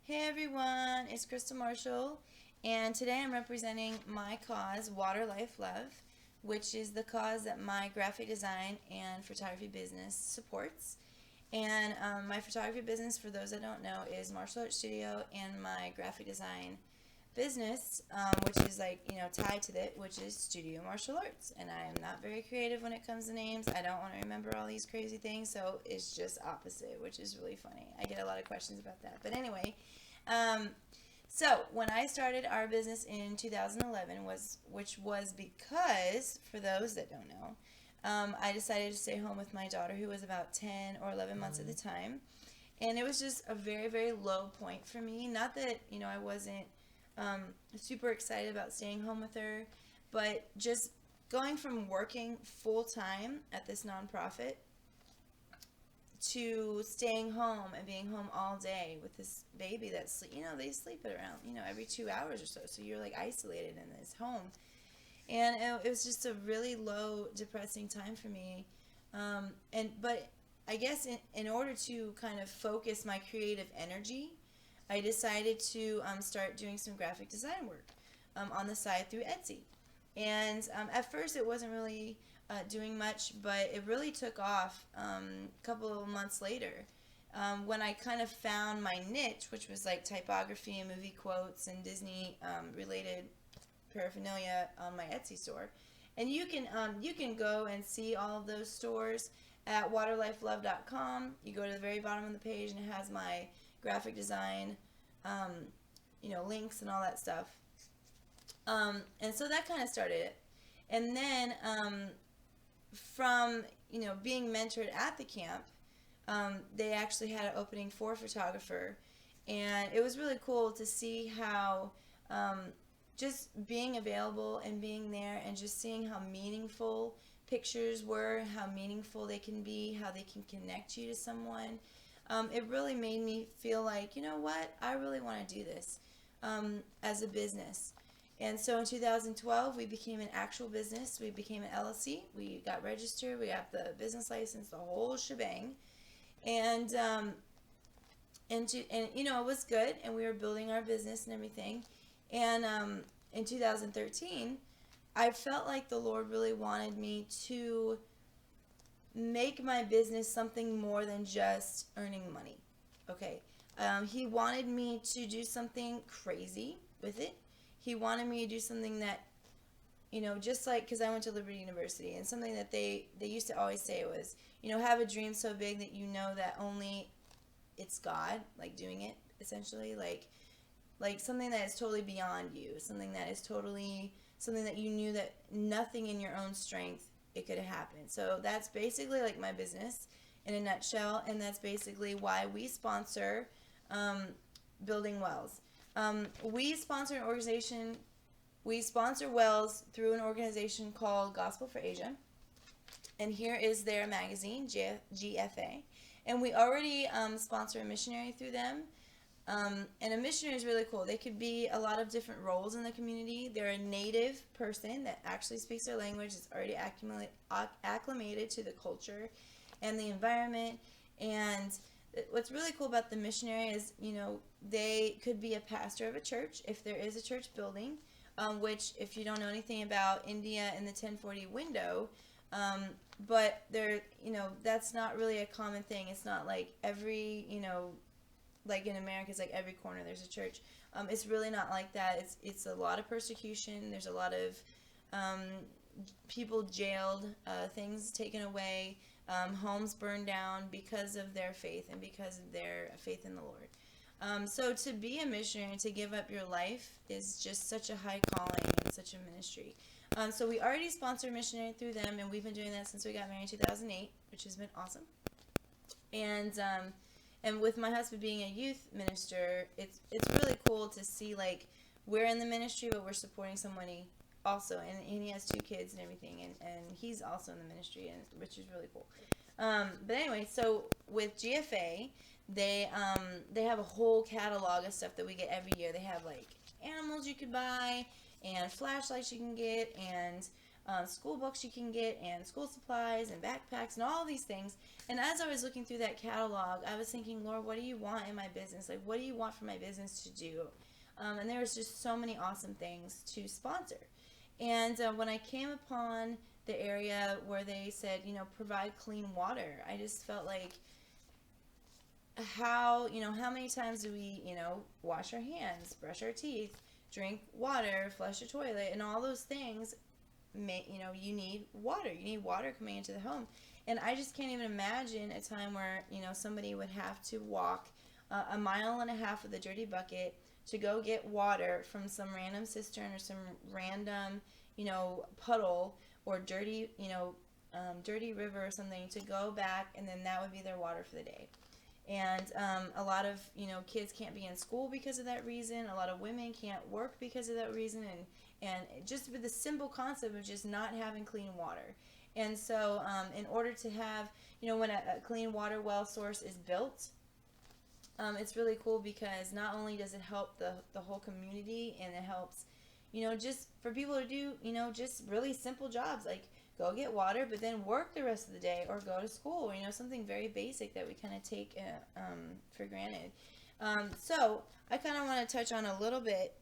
Hey everyone, it's Crystal Marshall, and today I'm representing my cause, Water Life Love, which is the cause that my graphic design and photography business supports. And my photography business, for those that don't know, is Martial Arts Studio, and my graphic design business, which is tied to it, which is Studio Martial Arts. And I am not very creative when it comes to names. I don't want to remember all these crazy things, so it's just opposite, which is really funny. I get a lot of questions about that. But anyway, um, so when I started our business in 2011 which was because, for those that don't know, I decided to stay home with my daughter, who was about 10 or 11 months at the time. And it was just a very, very low point for me. Not that, I wasn't um, super excited about staying home with her, but just going from working full time at this nonprofit to staying home and being home all day with this baby that's, they sleep at around, every 2 hours or so. So you're like isolated in this home. And it was just a really low, depressing time for me. But I guess in order to kind of focus my creative energy, I decided to start doing some graphic design work on the side through Etsy. And at first, it wasn't really doing much, but it really took off a couple of months later when I kind of found my niche, which was like typography and movie quotes and Disney related paraphernalia on my Etsy store. And you can go and see all of those stores at waterlifelove.com. You go to the very bottom of the page and it has my graphic design, um, links and all that stuff. And so that kind of started it. And then from being mentored at the camp, they actually had an opening for a photographer, and it was really cool to see how just being available and being there and just seeing how meaningful pictures were, how meaningful they can be, how they can connect you to someone. It really made me feel like, you know what, I really want to do this as a business. And so in 2012, we became an actual business. We became an LLC. We got registered. We got the business license, the whole shebang. And it was good, and we were building our business and everything. And in 2013, I felt like the Lord really wanted me to make my business something more than just earning money. Okay. He wanted me to do something crazy with it. He wanted me to do something that, just like, because I went to Liberty University, and something that they used to always say was, have a dream so big that you know that only it's God, like, doing it, essentially. Like something that is totally beyond you, something that you knew that nothing in your own strength it could have happened. So that's basically like my business in a nutshell, and that's basically why we sponsor um, building wells. We sponsor an organization. We sponsor wells through an organization called Gospel for Asia, and here is their magazine, GFA. And we already sponsor a missionary through them. And a missionary is really cool. They could be a lot of different roles in the community. They're a native person that actually speaks their language, is already acclimated to the culture and the environment. And what's really cool about the missionary is, they could be a pastor of a church if there is a church building, which, if you don't know anything about India and the 1040 window, but that's not really a common thing. It's not like every, like in America, it's like every corner there's a church. It's really not like that. It's a lot of persecution. There's a lot of um, people jailed, things taken away, homes burned down because of their faith and because of their faith in the Lord. So to be a missionary, to give up your life, is just such a high calling and such a ministry. So we already sponsor a missionary through them, and we've been doing that since we got married in 2008, which has been awesome. And with my husband being a youth minister, it's really cool to see, like, we're in the ministry, but we're supporting somebody also, and he has 2 kids and everything, and he's also in the ministry, and which is really cool. But anyway, so with GFA, they have a whole catalog of stuff that we get every year. They have like animals you could buy, and flashlights you can get, and school books you can get, and school supplies and backpacks and all these things. And as I was looking through that catalog, I was thinking, Lord, what do you want in my business? Like, what do you want for my business to do? And there was just so many awesome things to sponsor. And when I came upon the area where they said, provide clean water, I just felt like, how many times do we, wash our hands, brush our teeth, drink water, flush a toilet, and all those things, you need water. You need water coming into the home. And I just can't even imagine a time where, somebody would have to walk a mile and a half with a dirty bucket to go get water from some random cistern or some random, puddle or dirty, dirty river or something, to go back, and then that would be their water for the day. And a lot of, kids can't be in school because of that reason. A lot of women can't work because of that reason. And just with the simple concept of just not having clean water. And so in order to have, when a clean water well source is built, it's really cool, because not only does it help the whole community, and it helps, just for people to do, just really simple jobs like go get water, but then work the rest of the day, or go to school, or, something very basic that we kind of take for granted. So I kind of want to touch on a little bit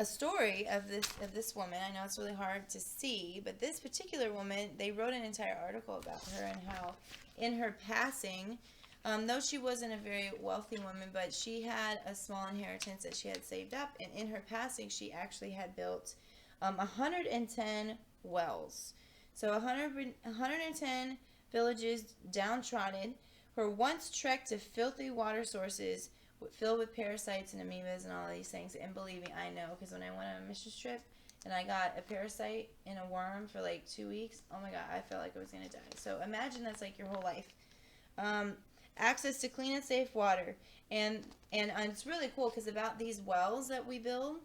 a story of this woman. I know it's really hard to see, but this particular woman, they wrote an entire article about her, and how in her passing, though she wasn't a very wealthy woman, but she had a small inheritance that she had saved up, and in her passing, she actually had built 110 wells. So 110 villages downtrodden, who once trekked to filthy water sources filled with parasites and amoebas and all of these things. And believe me, I know, because when I went on a mission trip and I got a parasite and a worm for like 2 weeks, oh my God, I felt like I was going to die. So imagine that's like your whole life. Access to clean and safe water. And it's really cool, because about these wells that we build,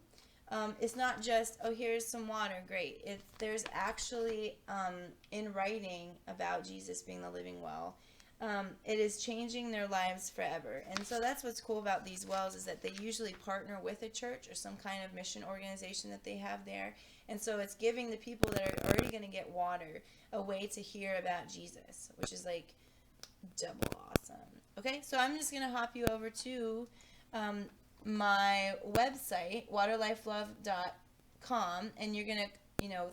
it's not just, oh, here's some water, great. There's actually in writing about Jesus being the living well. It is changing their lives forever. And so that's what's cool about these wells, is that they usually partner with a church or some kind of mission organization that they have there. And so it's giving the people that are already going to get water a way to hear about Jesus, which is like double awesome. Okay, so I'm just going to hop you over to my website, waterlifelove.com, and you're going to,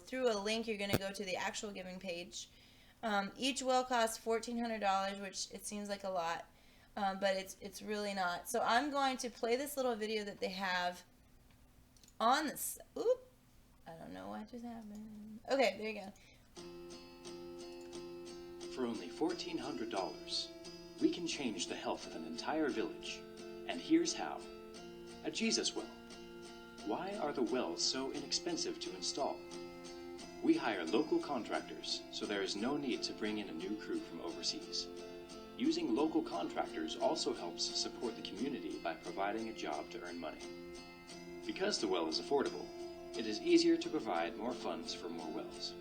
through a link, you're going to go to the actual giving page. Each well costs $1,400, which it seems like a lot, but it's really not. So I'm going to play this little video that they have on this. Oop! I don't know what just happened. Okay, there you go. For only $1,400, we can change the health of an entire village. And here's how. A Jesus well. Why are the wells so inexpensive to install? We hire local contractors, so there is no need to bring in a new crew from overseas. Using local contractors also helps support the community by providing a job to earn money. Because the well is affordable, it is easier to provide more funds for more wells.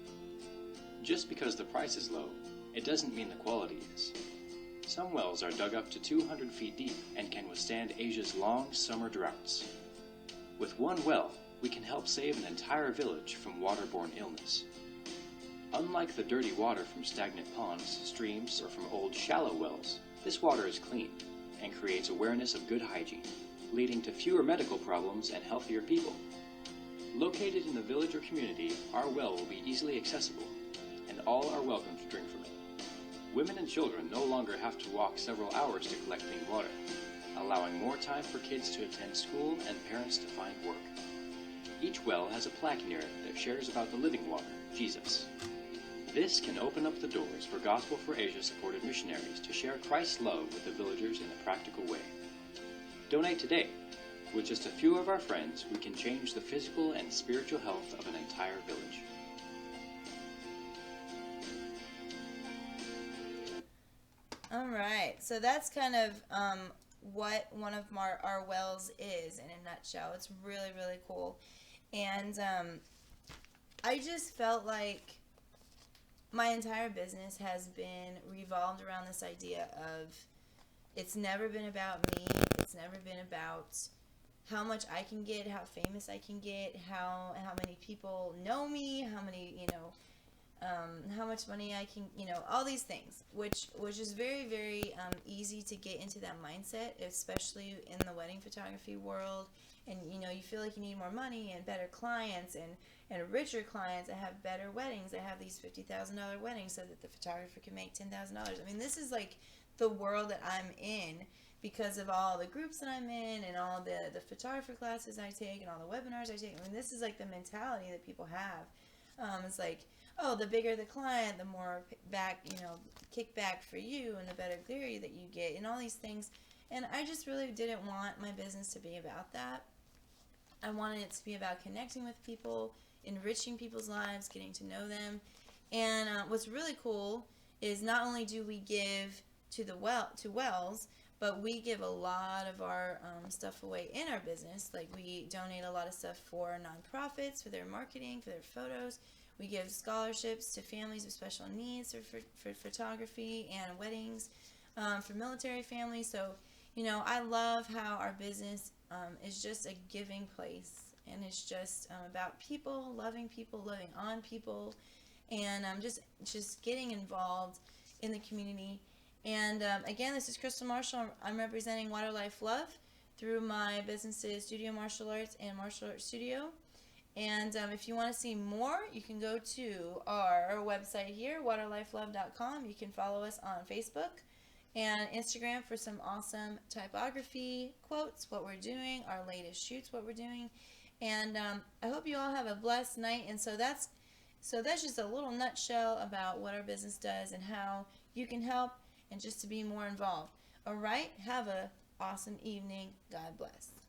Just because the price is low, it doesn't mean the quality is. Some wells are dug up to 200 feet deep and can withstand Asia's long summer droughts. With one well, we can help save an entire village from waterborne illness. Unlike the dirty water from stagnant ponds, streams, or from old shallow wells, this water is clean and creates awareness of good hygiene, leading to fewer medical problems and healthier people. Located in the village or community, our well will be easily accessible, and all are welcome to drink from it. Women and children no longer have to walk several hours to collect clean water, allowing more time for kids to attend school and parents to find work. Each well has a plaque near it that shares about the living water, Jesus. This can open up the doors for Gospel for Asia supported missionaries to share Christ's love with the villagers in a practical way. Donate today. With just a few of our friends, we can change the physical and spiritual health of an entire village. All right, so that's kind of what one of our wells is in a nutshell. It's really, really cool. And I just felt like my entire business has been revolved around this idea of, it's never been about me. It's never been about how much I can get, how famous I can get, how many people know me, how many, how much money I can, all these things, which is very, very easy to get into that mindset, especially in the wedding photography world. And, you feel like you need more money and better clients and richer clients that have better weddings, that have these $50,000 weddings so that the photographer can make $10,000. I mean, this is like the world that I'm in because of all the groups that I'm in and all the photography classes I take and all the webinars I take. I mean, this is like the mentality that people have. It's like, oh, the bigger the client, the more back, kickback for you and the better theory that you get and all these things. And I just really didn't want my business to be about that. I wanted it to be about connecting with people, enriching people's lives, getting to know them. And what's really cool is not only do we give to Wells, but we give a lot of our stuff away in our business. Like, we donate a lot of stuff for nonprofits, for their marketing, for their photos. We give scholarships to families with special needs for photography and weddings, for military families. So, I love how our business is just a giving place. And it's just about people, loving on people, and just getting involved in the community. And again, this is Crystal Marshall. I'm representing Water Life Love through my businesses Studio Martial Arts and Martial Arts Studio. And if you want to see more, you can go to our website here, waterlifelove.com. You can follow us on Facebook and Instagram for some awesome typography quotes, what we're doing, our latest shoots, what we're doing. And I hope you all have a blessed night. And so that's just a little nutshell about what our business does and how you can help and just to be more involved. All right, have a awesome evening. God bless.